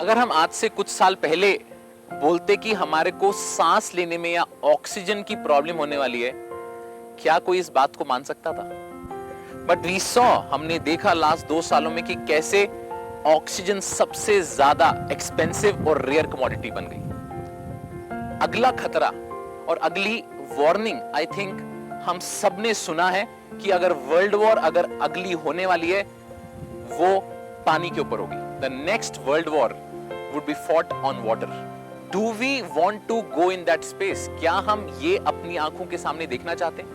अगर हम आज से कुछ साल पहले बोलते कि हमारे को सांस लेने में या ऑक्सीजन की प्रॉब्लम होने वाली है, क्या कोई इस बात को मान सकता था? बट वी सॉ, हमने देखा लास्ट 2 सालों में कि कैसे ऑक्सीजन सबसे ज्यादा एक्सपेंसिव और रेयर कमोडिटी बन गई। अगला खतरा और अगली वार्निंग आई थिंक हम सब ने सुना है कि अगर वर्ल्ड वॉर अगर अगली होने वाली है वो पानी के ऊपर होगी। The next world war would be fought on water. Do we want to go in that space? क्या हम ये अपनी आंखों के सामने देखना चाहते हैं?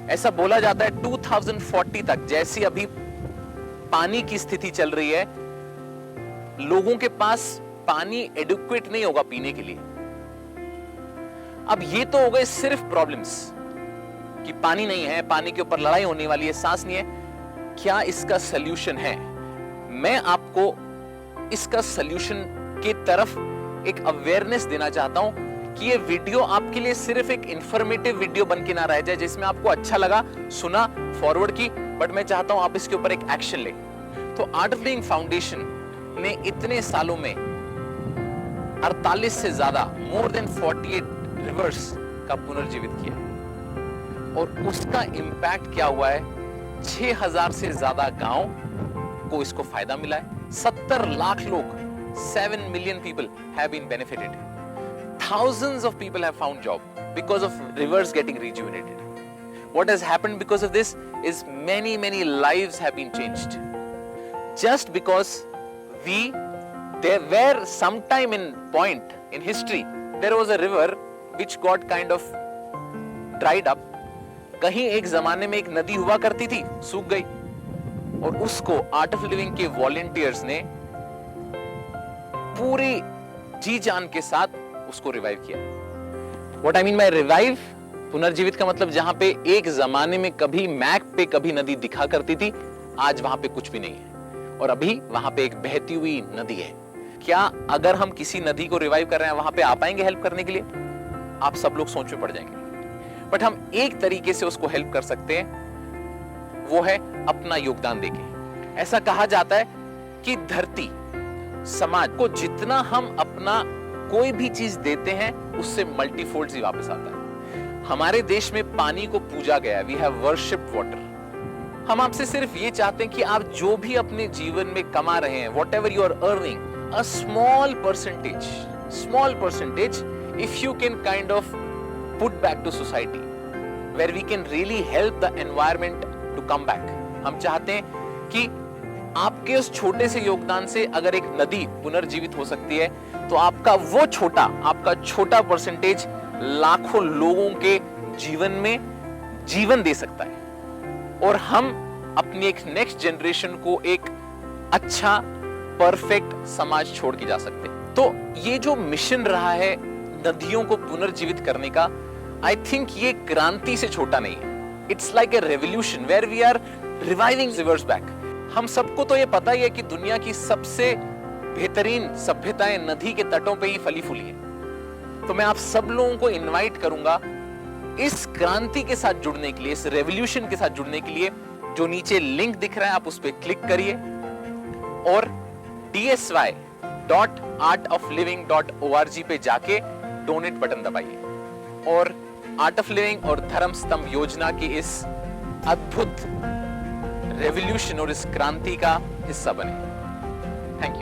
ऐसा बोला जाता है 2040 तक जैसी अभी पानी की स्थिति चल रही है, लोगों के पास पानी एडिक्वेट नहीं होगा पीने के लिए। अब ये तो हो गए सिर्फ प्रॉब्लम्स कि पानी नहीं है, पानी के ऊपर लड़ाई होने वाली है, सांस नहीं है। क्या इसका सलूशन है? मैं आपको इसका सलूशन की तरफ एक अवेयरनेस देना चाहता हूं कि ये वीडियो आपके लिए सिर्फ एक इंफॉर्मेटिव वीडियो बन के ना रह जाए जिसमें आपको अच्छा लगा, सुना, फॉरवर्ड की, बट मैं चाहता हूं आप इसके ऊपर एक एक्शन ले। तो आर्ट ऑफ लिविंग फाउंडेशन ने इतने सालों में 48 से ज्यादा मोर देन 48 रिवर्स का पुनर्जीवित किया और उसका इंपैक्ट क्या हुआ है? 6000 से ज्यादा गांव को इसको फायदा मिला है। 70 लाख लोग, 7 million people have been benefited. Thousands of people have found job because of rivers getting rejuvenated. What has happened because of this is many lives have been changed. Just because there were sometime in point in history there was a river which got kind of dried up. कहीं एक जमाने में एक नदी हुआ करती थी, सूख गई और उसको आर्ट ऑफ लिविंग के वॉलंटियर्स ने पूरी जी जान के साथ उसको रिवाइव किया। What I mean by revive, पुनर्जीवित का मतलब जहां पे एक जमाने में कभी मैप पे कभी नदी दिखा करती थी, आज वहां पे कुछ भी नहीं है और अभी वहां पे एक बहती हुई नदी है। क्या अगर हम किसी नदी को रिवाइव कर रहे हैं वहां पे आ पाएंगे हेल्प करने के लिए? आप सब लोग सोच में पड़ जाएंगे। बट हम एक तरीके से उसको हेल्प कर सकते हैं, वो है अपना योगदान देके। ऐसा कहा जाता है कि धरती, समाज को जितना हम अपना कोई भी चीज देते हैं उससे मल्टीफोल्ड ही वापस आता है। हमारे देश में पानी को पूजा गया, वी हैव वर्शिप्ड वाटर। हम आपसे सिर्फ ये चाहते हैं कि आप जो भी अपने जीवन में कमा रहे हैं, whatever you are earning, a small percentage if you can kind of put back to society where we can really help the environment to come back. हम चाहते हैं कि आपके उस छोटे से योगदान से अगर एक नदी पुनर्जीवित हो सकती है तो आपका छोटा परसेंटेज लाखों लोगों के जीवन में जीवन दे सकता है और हम अपनी एक नेक्स्ट जनरेशन को एक अच्छा परफेक्ट समाज छोड़ के जा सकते हैं। तो ये जो मिशन रहा है नदियों को पुनर्जीवित करने का, आई थिंक ये क्रांति से छोटा नहीं है। It's like a revolution where we are reviving rivers back. हम सबको तो ये पता ही है कि दुनिया की सबसे बेहतरीन सभ्यताएं नदी के तटों पे ही फली फूली है। तो मैं आप सब लोगों को इनवाइट करूंगा इस क्रांति के साथ जुड़ने के लिए, इस रेवोल्यूशन के साथ जुड़ने के लिए। जो नीचे लिंक दिख रहा है आप उस पर क्लिक करिए और dsy.artofliving.org पे जाके डोनेट बटन दबाइए और आर्ट ऑफ लिविंग और धर्म स्तंभ योजना की इस अद्भुत रेवोल्यूशन और इस क्रांति का हिस्सा बने। Thank you.